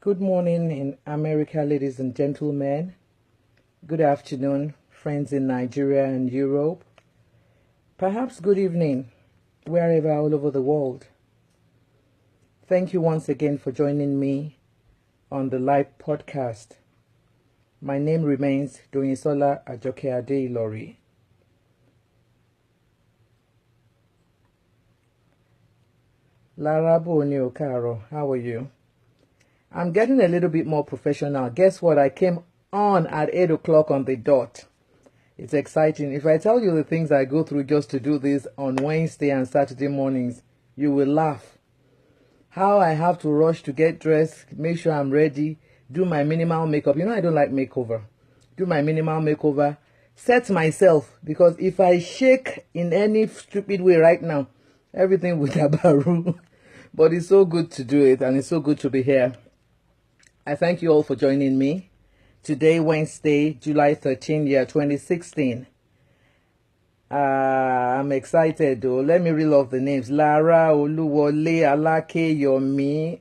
Good morning in America, ladies and gentlemen. Good afternoon, friends in Nigeria and Europe. Perhaps good evening, wherever all over the world. Thank you once again for joining me on the live podcast. My name remains Doyinsola Ajoke Adeilori. Lara Boni Okaro, how are you? I'm getting a little bit more professional. Guess what? I came on at 8 o'clock on the dot. It's exciting. If I tell you the things I go through just to do this on Wednesday and Saturday mornings, you will laugh. How I have to rush to get dressed, make sure I'm ready, do my minimal makeup. You know I don't like makeover. Do my minimal makeover, set myself, because if I shake in any stupid way right now, everything will tabaru. But it's so good to do it, and it's so good to be here. I thank you all for joining me. Today, Wednesday, July 13, year 2016. I'm excited though. Let me reel off the names. Lara, Oluwole, Alake, Yomi,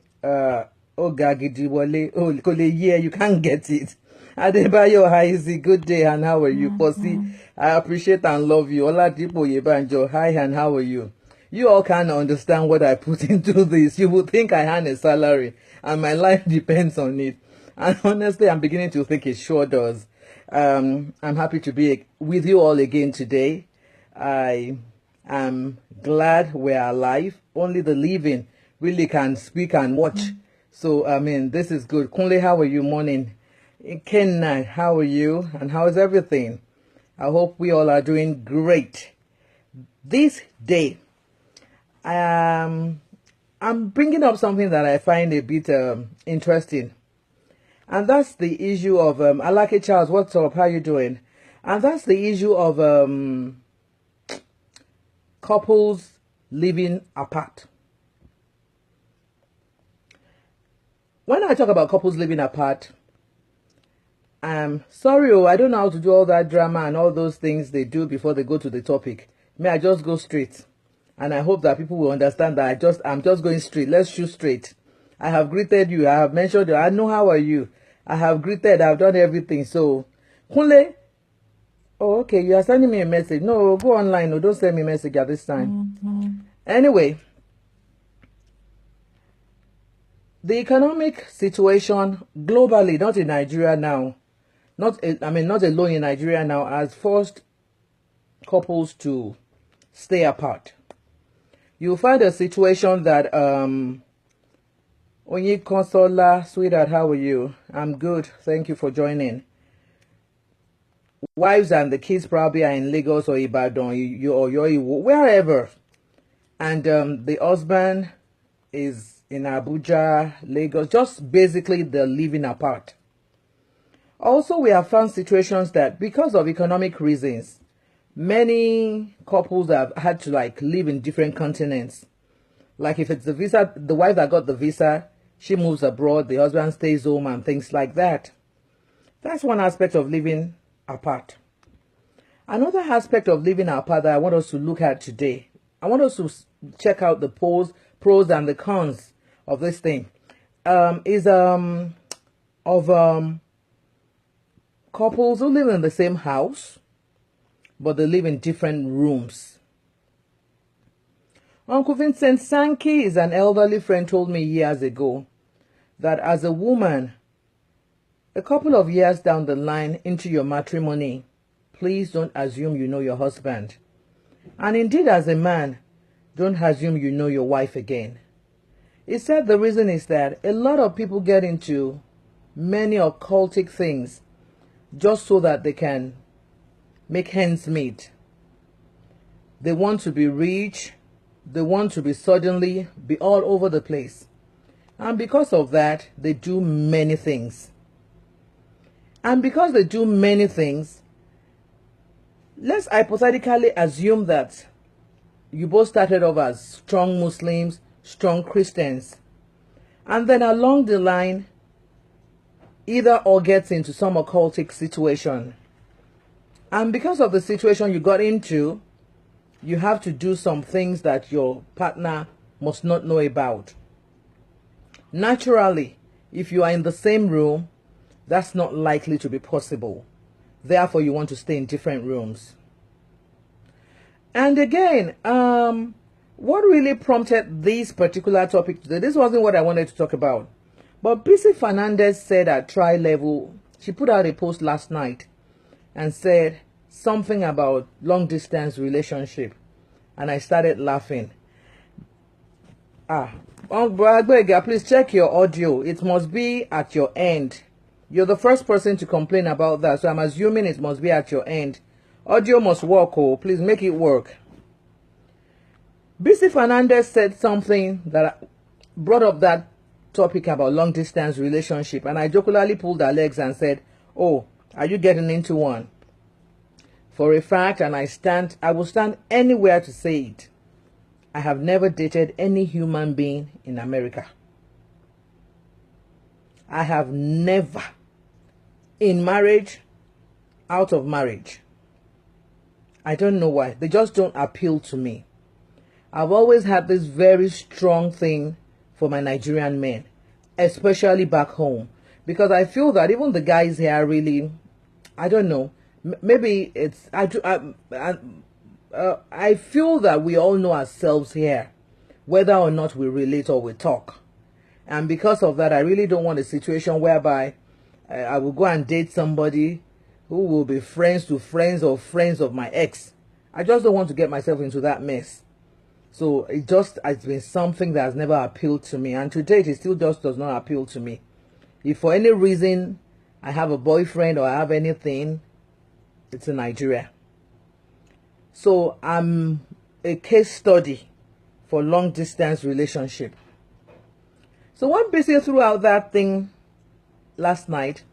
Ogagidiwole. Oh, Kole, you can't get it. Adebayo, hi, is a good day, and how are you? Posi, I appreciate and love you. Oladipo Yebanjo, hi, and how are you? You all can't understand what I put into this. You would think I had a salary, and my life depends on it. And honestly, I'm beginning to think it sure does. I'm happy to be with you all again today. I am glad we're alive. Only the living really can speak and watch. So, this is good. Kunle, how are you? Morning. Kenna, how are you? And how is everything? I hope we all are doing great. This day, I'm bringing up something that I find a bit interesting. And that's the issue of, Alake Charles, what's up? How you doing? And that's the issue of couples living apart. When I talk about couples living apart, I'm sorry, I don't know how to do all that drama and all those things they do before they go to the topic. May I just go straight? And I hope that people will understand that I'm just going straight. Let's shoot straight. I have greeted you. I have mentioned you. I know how are you. I have greeted. I've done everything. So, Kunle. Oh, okay. You are sending me a message. No, go online. No, don't send me a message at this time. Anyway, the economic situation globally, not in Nigeria now, not alone in Nigeria now, has forced couples to stay apart. You'll find a situation that Onye Consola, sweetheart, how are you? I'm good. Thank you for joining. Wives and the kids probably are in Lagos or Ibadan or wherever. And the husband is in Abuja, Lagos. Just basically they're living apart. Also, we have found situations that because of economic reasons, many couples have had to live in different continents. Like if it's the wife that got the visa, she moves abroad, the husband stays home and things like that. That's one aspect of living apart. Another aspect of living apart that I want us to look at today, I want us to check out the pros and the cons of this thing, is couples who live in the same house, but they live in different rooms. Uncle Vincent Sankey is an elderly friend told me years ago that as a woman, a couple of years down the line into your matrimony, please don't assume you know your husband. And indeed, as a man, don't assume you know your wife again. He said the reason is that a lot of people get into many occultic things just so that they can make ends meet. They want to be rich. They want to suddenly be all over the place. And because of that, they do many things. And because they do many things, let's hypothetically assume that you both started off as strong Muslims, strong Christians. And then along the line, either or gets into some occultic situation. And because of the situation you got into, you have to do some things that your partner must not know about. Naturally, If you are in the same room, that's not likely to be possible. Therefore, you want to stay in different rooms. And again, what really prompted this particular topic today, this wasn't what I wanted to talk about. But Bisi Fernandez said at Tri Level, she put out a post last night and said something about long distance relationship. And I started laughing. Bragwega, please check your audio. It must be at your end. You're the first person to complain about that, so I'm assuming it must be at your end. Audio must work, oh, please make it work. Bisi Fernandez said something that brought up that topic about long distance relationship, and I jokingly pulled her legs and said, oh, are you getting into one? For a fact, and I will stand anywhere to say it, I have never dated any human being in America. I have never, in marriage, out of marriage. I don't know why. They just don't appeal to me. I've always had this very strong thing for my Nigerian men, especially back home, because I feel that even the guys here really, I don't know, maybe it's, I feel that we all know ourselves here, whether or not we relate or we talk. And because of that, I really don't want a situation whereby I will go and date somebody who will be friends to friends or friends of my ex. I just don't want to get myself into that mess. So it just has been something that has never appealed to me. And to date, it still just does not appeal to me. If for any reason I have a boyfriend or I have anything, it's in Nigeria. So I'm a case study for long distance relationship. So when Bisi threw out that thing last night,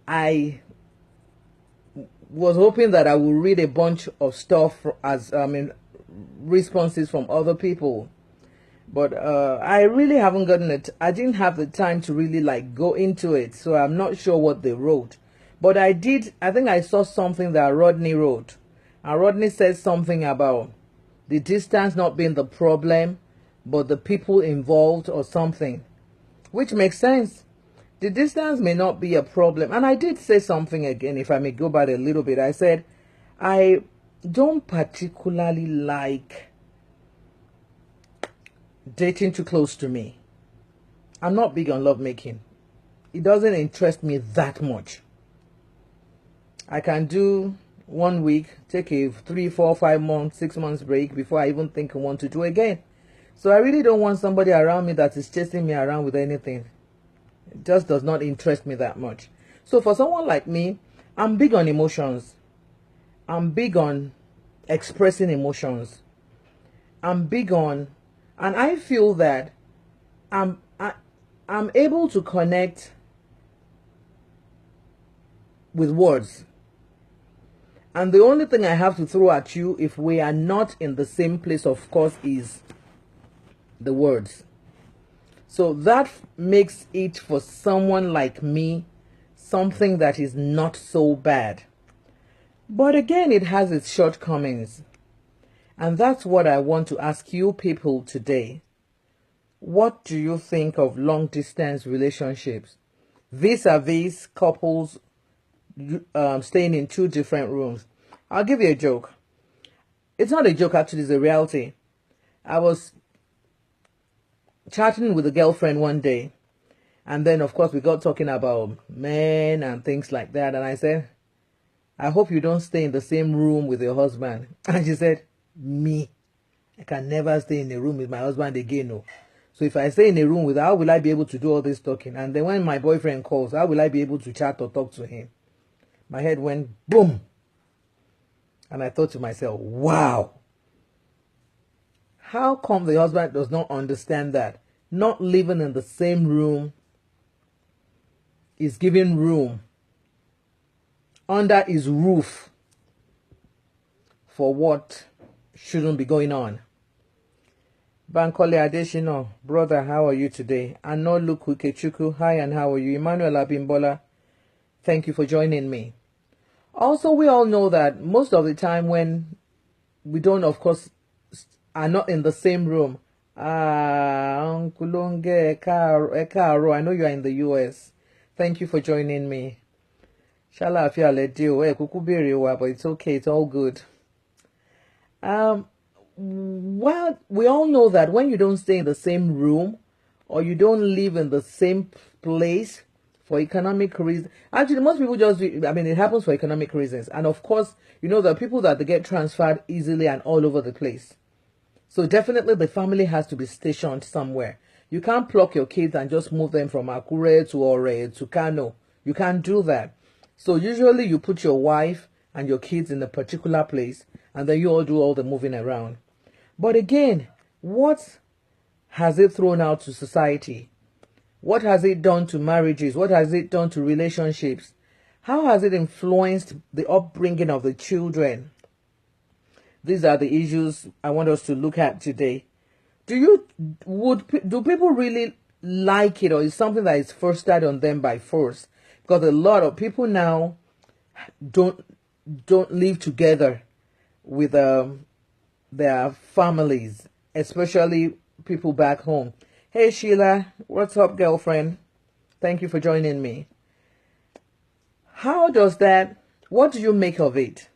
I was hoping that I would read a bunch of stuff as responses from other people, but I really haven't gotten it. I didn't have the time to really like go into it, so I'm not sure what they wrote. But I think I saw something that Rodney wrote, and Rodney said something about the distance not being the problem, but the people involved or something, which makes sense. The distance may not be a problem. And I did say something again, if I may go back a little bit. I said, I don't particularly like dating too close to me. I'm not big on lovemaking. It doesn't interest me that much. I can do 1 week, take a 3, 4, 5 months, 6 months break before I even think I want to do again. So I really don't want somebody around me that is chasing me around with anything. It just does not interest me that much. So for someone like me, I'm big on emotions. I'm big on expressing emotions. I'm big on, and I feel that I'm able to connect with words. And the only thing I have to throw at you, if we are not in the same place, of course, is the words. So that makes it, for someone like me, something that is not so bad. But again, it has its shortcomings. And that's what I want to ask you people today. What do you think of long distance relationships? Vis-a-vis couples staying in 2 different rooms. I'll give you a joke. It's not a joke, actually, it's a reality. I was chatting with a girlfriend one day, and then of course we got talking about men and things like that, and I said, I hope you don't stay in the same room with your husband. And she said, me, I can never stay in a room with my husband again. No. So if I stay in a room with her, how will I be able to do all this talking? And then when my boyfriend calls, how will I be able to chat or talk to him? My head went boom. And I thought to myself, wow. How come the husband does not understand that not living in the same room is giving room under his roof for what shouldn't be going on? Bankole Adeshino, brother, how are you today? Anoluku Kechuku, hi, and how are you? Emmanuel Abimbola, thank you for joining me. Also, we all know that most of the time when we don't, of course, are not in the same room, Uncle Kulonge, Ekaro. I know you are in the US. Thank you for joining me. Shala afia let you. But it's okay. It's all good. Well, we all know that when you don't stay in the same room or you don't live in the same place for economic reasons, actually, most people it happens for economic reasons. And of course, you know, there are people that they get transferred easily and all over the place. So definitely the family has to be stationed somewhere. You can't pluck your kids and just move them from Akure to Ore to Kano. You can't do that. So usually you put your wife and your kids in a particular place and then you all do all the moving around. But again, what has it thrown out to society? What has it done to marriages? What has it done to relationships? How has it influenced the upbringing of the children? These are the issues I want us to look at today. Do people really like it, or is something that is foisted on them by force? Because a lot of people now don't live together with their families, especially people back home. Hey Sheila, what's up, girlfriend? Thank you for joining me. What do you make of it?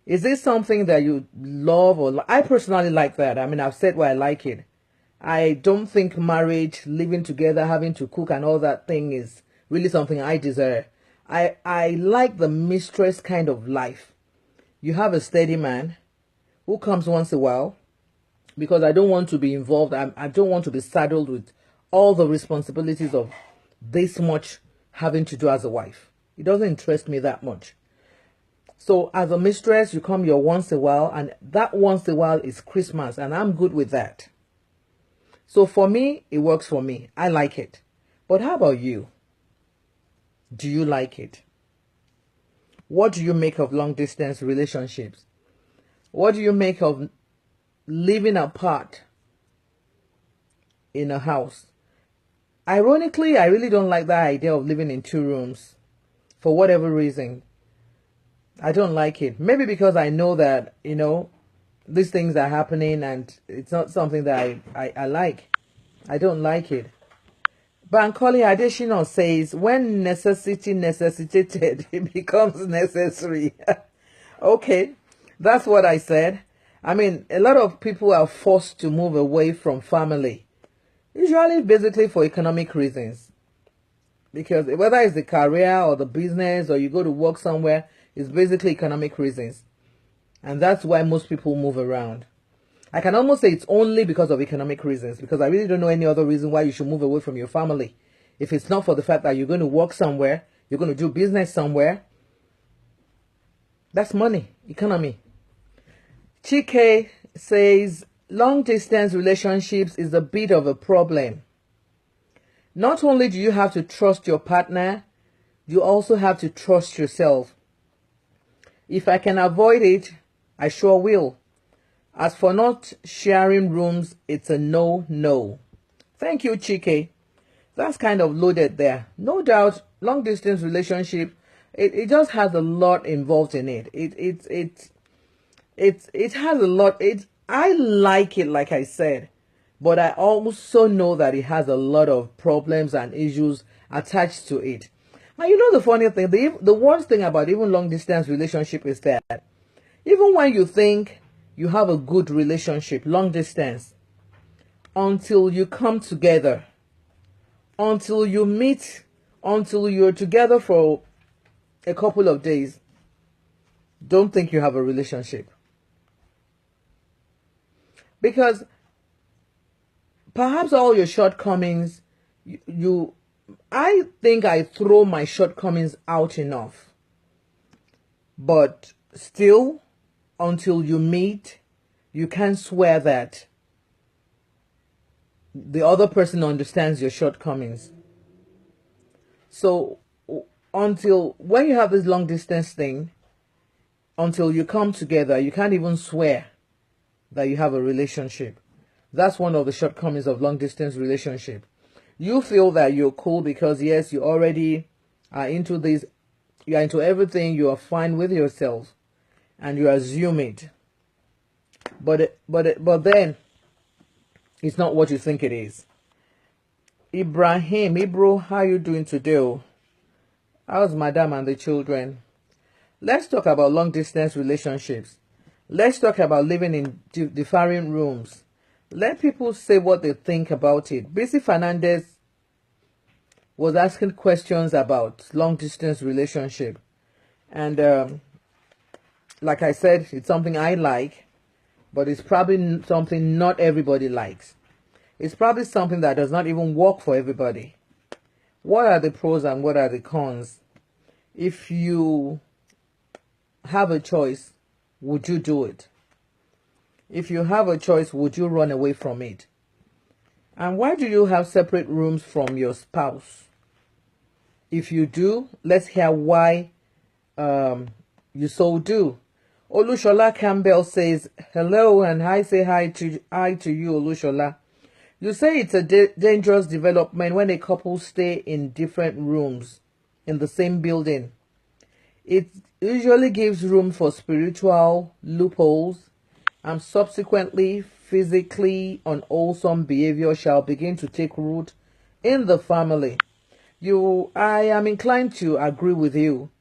Is this something that you love or I personally like that. I mean, I've said why I like it. I don't think marriage, living together, having to cook and all that thing is really something I desire. I like the mistress kind of life. You have a steady man who comes once in a while because I don't want to be involved. I don't want to be saddled with all the responsibilities of this much having to do as a wife. It doesn't interest me that much. So as a mistress, you come your once in a while, and that once in a while is Christmas, and I'm good with that. So for me, it works for me. I like it. But how about you? Do you like it? What do you make of long distance relationships? What do you make of living apart in a house? Ironically, I really don't like that idea of living in 2 rooms for whatever reason. I don't like it. Maybe because I know that, you know, these things are happening and it's not something that I like. I don't like it. Bankole Adeshino says, when necessity necessitated, it becomes necessary. Okay, that's what I said. I mean, a lot of people are forced to move away from family. Usually basically for economic reasons. Because whether it's the career or the business or you go to work somewhere, it's basically economic reasons. And that's why most people move around. I can almost say it's only because of economic reasons, because I really don't know any other reason why you should move away from your family. If it's not for the fact that you're going to work somewhere, you're going to do business somewhere, that's money, economy. Chike says, long distance relationships is a bit of a problem. Not only do you have to trust your partner, you also have to trust yourself. If I can avoid it, I sure will. As for not sharing rooms, it's a no. Thank you, Chike. That's kind of loaded there. No doubt, long distance relationship, it just has a lot involved in it. It has a lot. I like it, like I said, but I also know that it has a lot of problems and issues attached to it. Now, you know the funny thing, the worst thing about even long distance relationship is that even when you think you have a good relationship, long distance, until you come together, until you meet, until you're together for a couple of days, don't think you have a relationship. Because perhaps all your shortcomings, I think I throw my shortcomings out enough. But still, until you meet, you can't swear that the other person understands your shortcomings. So when you have this long distance thing, until you come together, you can't even swear that you have a relationship. That's one of the shortcomings of long distance relationship. You feel that you're cool because yes, you already are into this, you are into everything, you are fine with yourself, and you assume it. But then It's not what you think it is. Ibrahim, Ibro, how you doing today? How's madam and the children? Let's talk about long distance relationships. Let's talk about living in differing rooms. Let people say what they think about it. Bisi Fernandez was asking questions about long distance relationship. And like I said, it's something I like, but it's probably something not everybody likes. It's probably something that does not even work for everybody. What are the pros and what are the cons? If you have a choice, would you do it? If you have a choice, would you run away from it? And why do you have separate rooms from your spouse? If you do, let's hear why you so do. Olushola Campbell says, hello, and I say hi to you, Olushola. You say it's a dangerous development when a couple stay in different rooms in the same building. It usually gives room for spiritual loopholes, and subsequently physically unwholesome behavior shall begin to take root in the family. I am inclined to agree with you,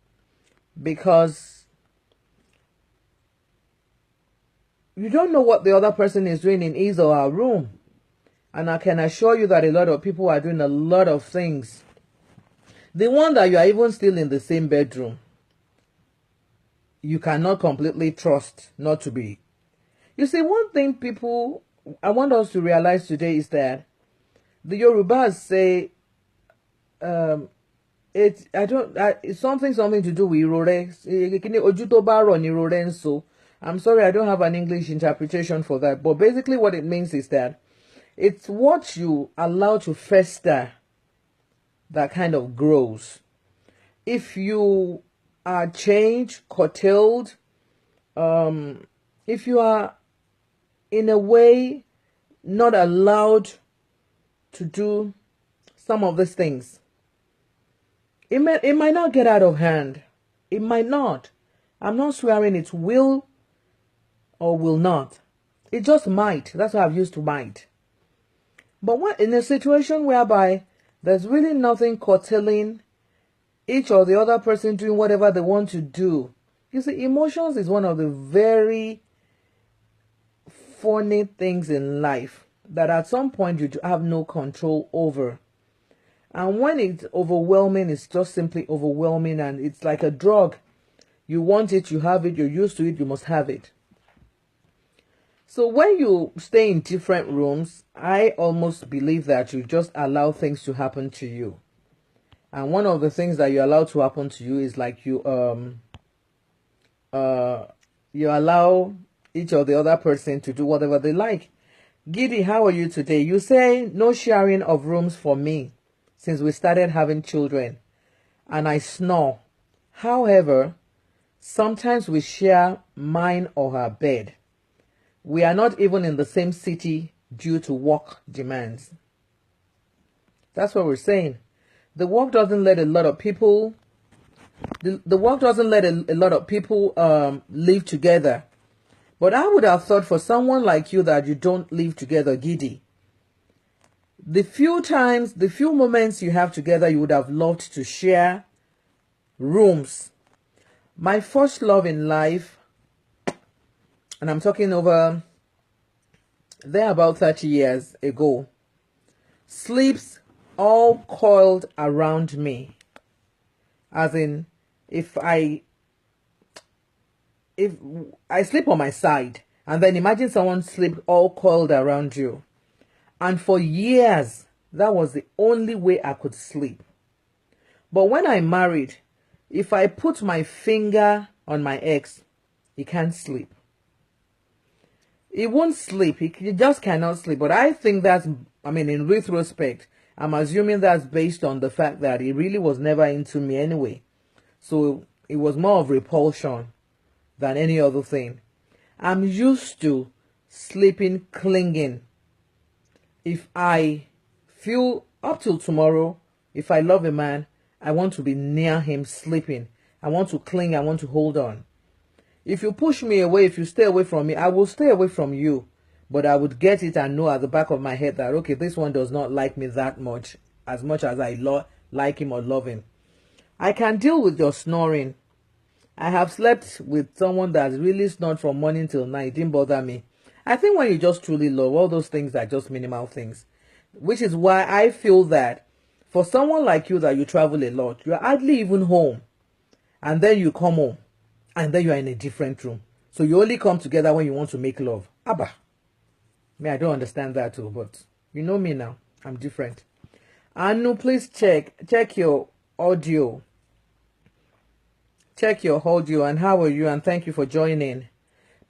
because you don't know what the other person is doing in his or her room. And I can assure you that a lot of people are doing a lot of things. The one that you are even still in the same bedroom, you cannot completely trust not to be. You see, one thing I want us to realize today is that the Yorubas say, it's something to do with irore. I'm sorry, I don't have an English interpretation for that. But basically what it means is that it's what you allow to fester that kind of grows. If you are changed, curtailed, if you are in a way not allowed to do some of these things, it might not get out of hand. It might not. I'm not swearing it will or will not. It just might. That's why I've used might. But what in a situation whereby there's really nothing curtailing each or the other person doing whatever they want to do. You see, emotions is one of the very funny things in life that at some point you have no control over. And when it's overwhelming, it's just simply overwhelming, and it's like a drug. You want it, you have it, you're used to it, you must have it. So when you stay in different rooms, I almost believe that you just allow things to happen to you. And one of the things that you allow to happen to you is like you allow each or the other person to do whatever they like. Giddy, how are you today? You say no sharing of rooms for me since we started having children, and I snore. However, sometimes we share mine or her bed. We are not even in the same city due to work demands. That's what we're saying. The work doesn't let a lot of people. The work doesn't let a lot of people live together. But I would have thought for someone like you that you don't live together, Giddy, the few moments you have together, you would have loved to share rooms. My first love in life, and I'm talking over there about 30 years ago, sleeps all coiled around me. As in, if I sleep on my side, and then imagine someone sleep all coiled around you. And for years, that was the only way I could sleep. But when I married, if I put my finger on my ex, he can't sleep. He won't sleep. He just cannot sleep. But I think in retrospect, I'm assuming that's based on the fact that he really was never into me anyway. So it was more of repulsion than any other thing. I'm used to sleeping clinging. If I feel up till tomorrow, if I love a man, I want to be near him sleeping. I want to cling. I want to hold on. If you push me away, if you stay away from me, I will stay away from you. but I would get it and know at the back of my head that, okay, this one does not like me that much as I like him or love him. I can deal with your snoring. I have slept with someone that really snored from morning till night. It didn't bother me. I think when you just truly love, all those things are just minimal things. Which is why I feel that for someone like you that you travel a lot, you're hardly even home. And then you come home. And then you're in a different room. So you only come together when you want to make love. Abba. Me, I don't understand that too. But you know me now. I'm different. Anu, please check your audio. Check your audio. And how are you? And thank you for joining.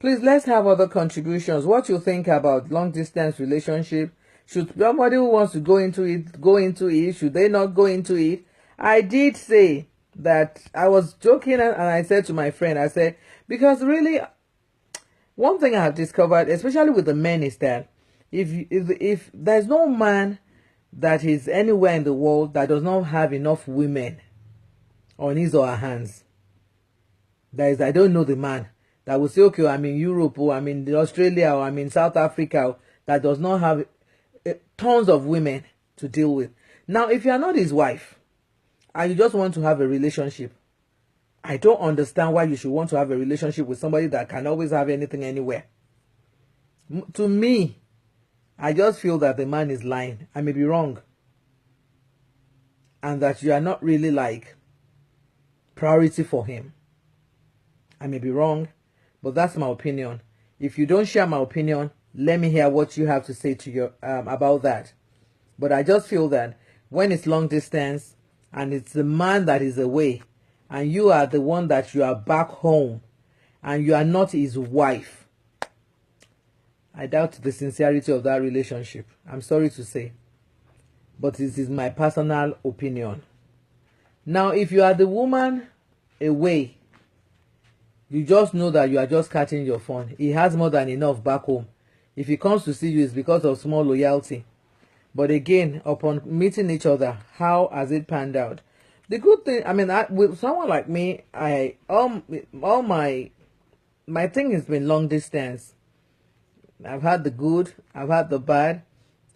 Please, let's have other contributions. What you think about long distance relationship? Should somebody who wants to go into it? Should they not go into it? I did say that I was joking, and I said to my friend, I said, because really, one thing I have discovered, especially with the men, is that if there's no man that is anywhere in the world that does not have enough women on his or her hands, I don't know the man that will say, okay, I'm in Europe, or I'm in Australia, or I'm in South Africa, that does not have tons of women to deal with. Now, if you are not his wife and you just want to have a relationship, I don't understand why you should want to have a relationship with somebody that can always have anything anywhere. To me, I just feel that the man is lying. I may be wrong. And that you are not really like priority for him. I may be wrong, but that's my opinion. If you don't share my opinion, let me hear what you have to say to your about that. But I just feel that when it's long distance and it's the man that is away and you are the one that you are back home and you are not his wife, I doubt the sincerity of that relationship. I'm sorry to say. But this is my personal opinion. Now, if you are the woman away, you just know that you are just catching your phone. He has more than enough back home. If he comes to see you, it's because of small loyalty. But again, upon meeting each other, how has it panned out? The good thing, I mean, with someone like me, all my thing has been long distance. I've had the good, I've had the bad,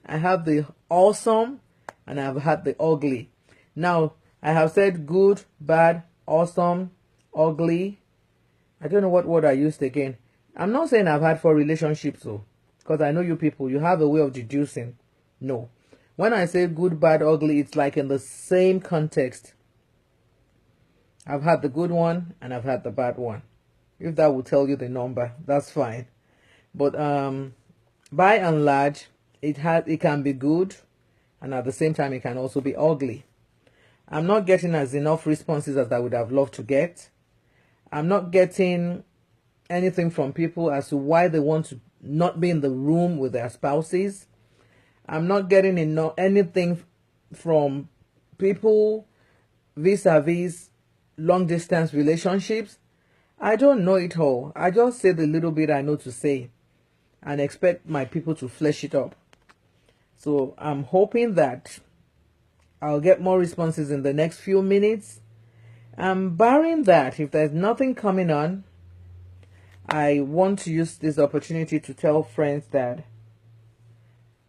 I have the awesome, and I've had the ugly. Now, I have said good, bad, awesome, ugly. I don't know what word I used again. I'm not saying I've had 4 relationships though, because I know you people, you have a way of deducing. No. When I say good, bad, ugly, it's like in the same context. I've had the good one and I've had the bad one. If that will tell you the number, that's fine. But by and large, it can be good, and at the same time it can also be ugly. I'm not getting as enough responses as I would have loved to get. I'm not getting anything from people as to why they want to not be in the room with their spouses. I'm not getting anything from people vis-a-vis long distance relationships. I don't know it all. I just say the little bit I know to say and expect my people to flesh it up. So I'm hoping that I'll get more responses in the next few minutes. Barring that, if there's nothing coming on, I want to use this opportunity to tell friends that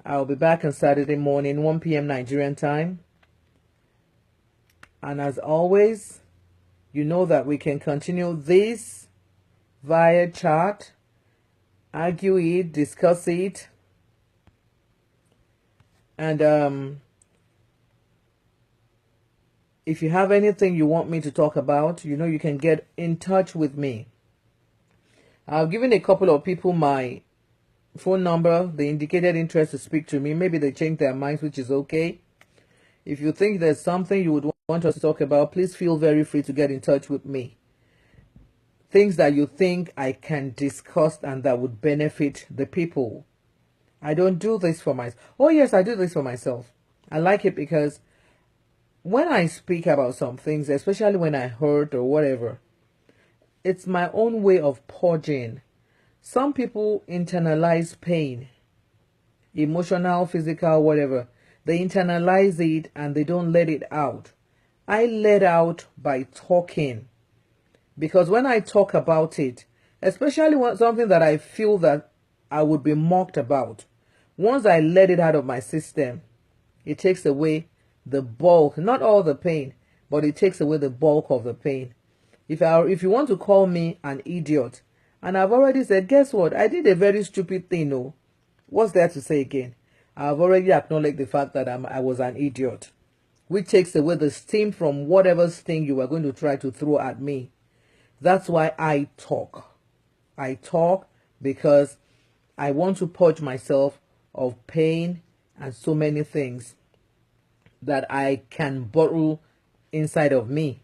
I'll be back on Saturday morning, 1 p.m. Nigerian time. And as always, you know that we can continue this via chat, argue it, discuss it. And if you have anything you want me to talk about, you know you can get in touch with me. I've given a couple of people my phone number. They indicated interest to speak to me. Maybe they changed their minds, which is okay. If you think there's something you would want us to talk about, please feel very free to get in touch with me. Things that you think I can discuss and that would benefit the people. I don't do this for myself. Oh yes, I do this for myself. I like it because when I speak about some things, especially when I hurt or whatever, it's my own way of purging. Some people internalize pain, emotional, physical, whatever. They internalize it and they don't let it out. I let out by talking. Because when I talk about it, especially when something that I feel that I would be mocked about. Once I let it out of my system, it takes away the bulk, not all the pain, but it takes away the bulk of the pain. If you want to call me an idiot, and I've already said, guess what? I did a very stupid thing, no. What's there to say again? I've already acknowledged the fact that I was an idiot, which takes away the steam from whatever sting you are going to try to throw at me. That's why I talk. I talk because I want to purge myself of pain and so many things that I can bottle inside of me.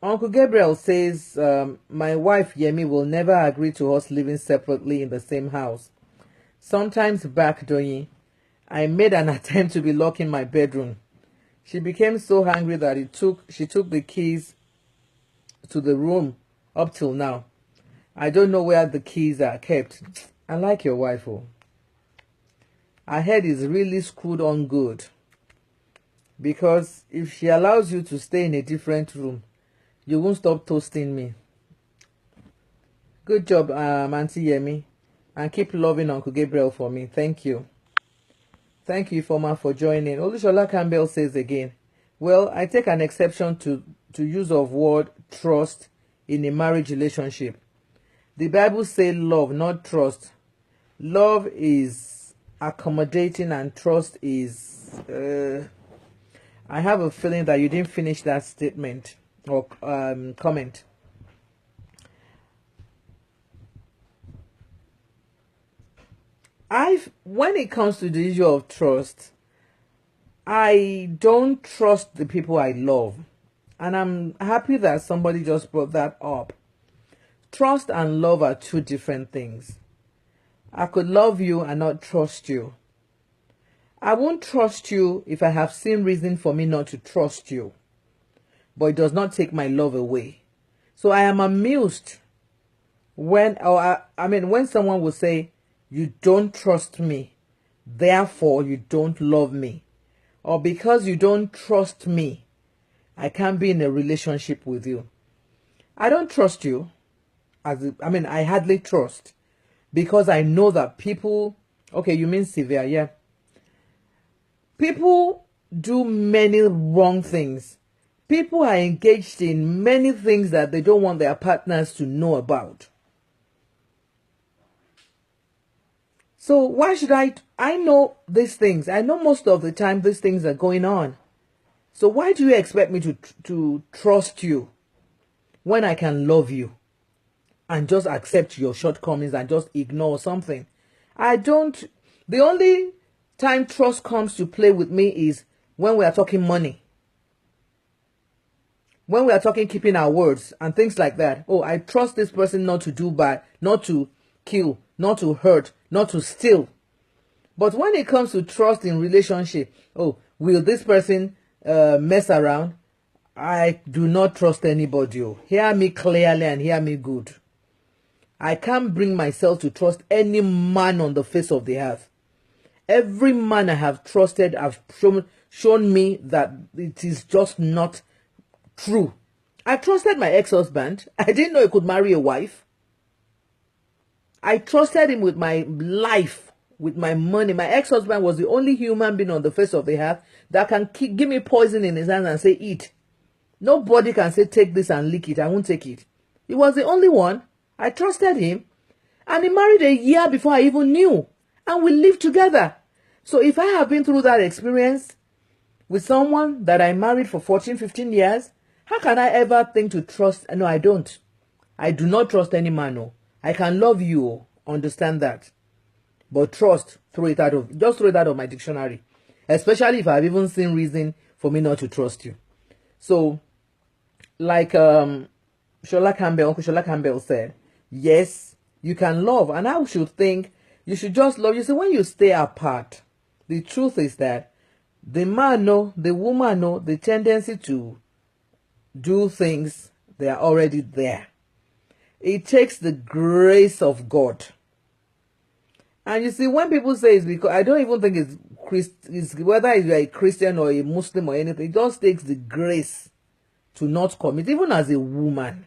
Uncle Gabriel says, my wife Yemi will never agree to us living separately in the same house. Sometimes back, Doyin, I made an attempt to be locked in my bedroom. She became so angry that she took the keys to the room up till now. I don't know where the keys are kept. I like your wife, oh. Her head is really screwed on good. Because if she allows you to stay in a different room, you won't stop toasting me. Good job, Auntie Yemi. And keep loving Uncle Gabriel for me. Thank you. Thank you, Ifoma, for joining. Olushola Campbell says again, well, I take an exception to use of word trust in a marriage relationship. The Bible says love, not trust. Love is accommodating and trust is... I have a feeling that you didn't finish that statement or comment. When it comes to the issue of trust, I don't trust the people I love. And I'm happy that somebody just brought that up. Trust and love are two different things. I could love you and not trust you. I won't trust you if I have seen reason for me not to trust you. But it does not take my love away. So I am amused when someone will say, you don't trust me, therefore you don't love me. Or because you don't trust me, I can't be in a relationship with you. I don't trust you. I hardly trust. Because I know that people... Okay, you mean severe, yeah. People do many wrong things. People are engaged in many things that they don't want their partners to know about. So why should I know these things. I know most of the time these things are going on. So why do you expect me to trust you when I can love you and just accept your shortcomings and just ignore something? I don't. The only time trust comes to play with me is when we are talking money. When we are talking keeping our words and things like that. Oh, I trust this person not to do bad, not to kill, not to hurt, not to steal. But when it comes to trust in relationship, oh, will this person mess around? I do not trust anybody. Oh. Hear me clearly and hear me good. I can't bring myself to trust any man on the face of the earth. Every man I have trusted have shown me that it is just not true. I trusted my ex-husband. I didn't know he could marry a wife. I trusted him with my life, with my money. My ex-husband was the only human being on the face of the earth that can give me poison in his hands and say, eat. Nobody can say, take this and lick it. I won't take it. He was the only one. I trusted him. And he married a year before I even knew. And we lived together. So if I have been through that experience with someone that I married for 14, 15 years, how can I ever think to trust? No, I don't. I do not trust any man. No. I can love you. Understand that. But trust, throw it out of my dictionary. Especially if I've even seen reason for me not to trust you. So, like Uncle Shola Campbell said, yes, you can love. And I should think you should just love. You see, when you stay apart, the truth is that the man know, the woman know, the tendency to do things, they are already there. It takes the grace of God. And you see, when people say it's because, I don't even think it's whether you're a Christian or a Muslim or anything, it just takes the grace to not commit, even as a woman.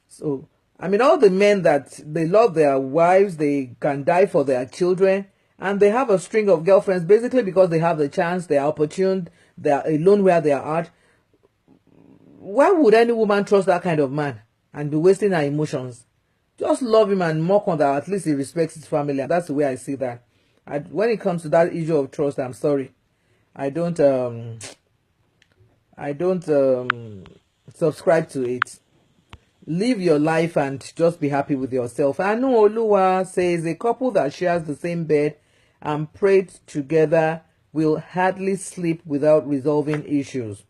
So, I mean, all the men that they love their wives, they can die for their children, and they have a string of girlfriends basically because they have the chance, they are opportune, they are alone where they are at. Why would any woman trust that kind of man and be wasting her emotions? Just love him and mock on that. At least he respects his family. And that's the way I see that. When it comes to that issue of trust, I'm sorry. I don't subscribe to it. Live your life and just be happy with yourself. Anu Oluwa says a couple that shares the same bed and prayed together will hardly sleep without resolving issues.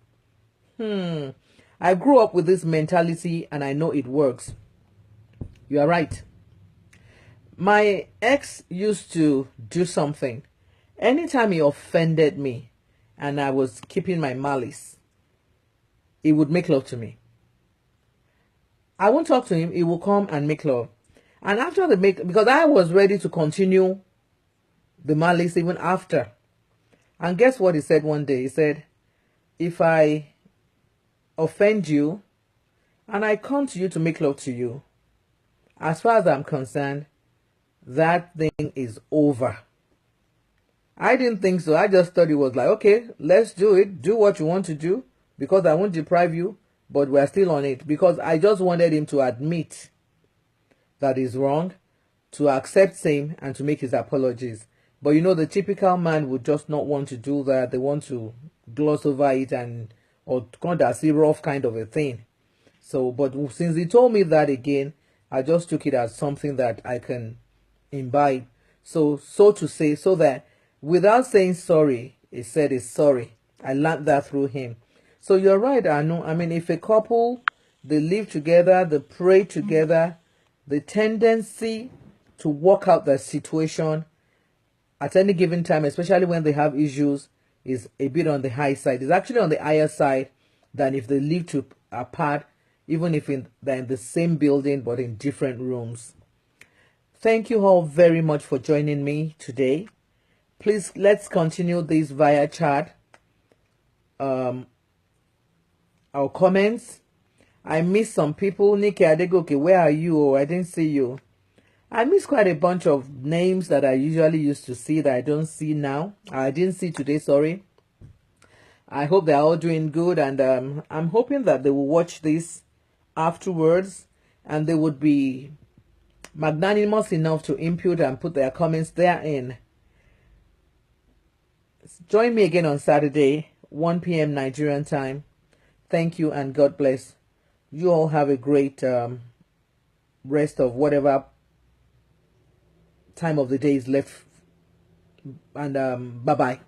I grew up with this mentality and I know it works. You are right. My ex used to do something. Anytime he offended me and I was keeping my malice, he would make love to me. I won't talk to him, he will come and make love. And after the because I was ready to continue the malice even after. And guess what he said one day? He said, if I offend you and I come to you to make love to you, as far as I'm concerned, that thing is over. I didn't think so. I just thought it was like, okay, let's do it. Do what you want to do because I won't deprive you, but we're still on it. Because I just wanted him to admit that he's wrong, to accept same, and to make his apologies. But you know, the typical man would just not want to do that. They want to gloss over it or kind of see rough kind of a thing. So, but since he told me that again, I just took it as something that I can imbibe. So to say, so that without saying sorry, he said he's sorry. I learned that through him. So you're right, Anu. I mean, if a couple, they live together, they pray together, the tendency to work out the situation at any given time, especially when they have issues, is a bit on the high side. It's actually on the higher side than if they live apart, even if they're in the same building but in different rooms. Thank you all very much for joining me today. Please, let's continue this via chat. Our comments. I missed some people. Nikki Adegoke, where are you? Oh, I didn't see you. I missed quite a bunch of names that I usually used to see that I don't see now. I didn't see today, sorry. I hope they're all doing good, and I'm hoping that they will watch this afterwards and they would be magnanimous enough to input and put their comments therein. Join me again on Saturday, 1 p.m. Nigerian time. Thank you and God bless. You all have a great rest of whatever time of the day is left. And bye-bye.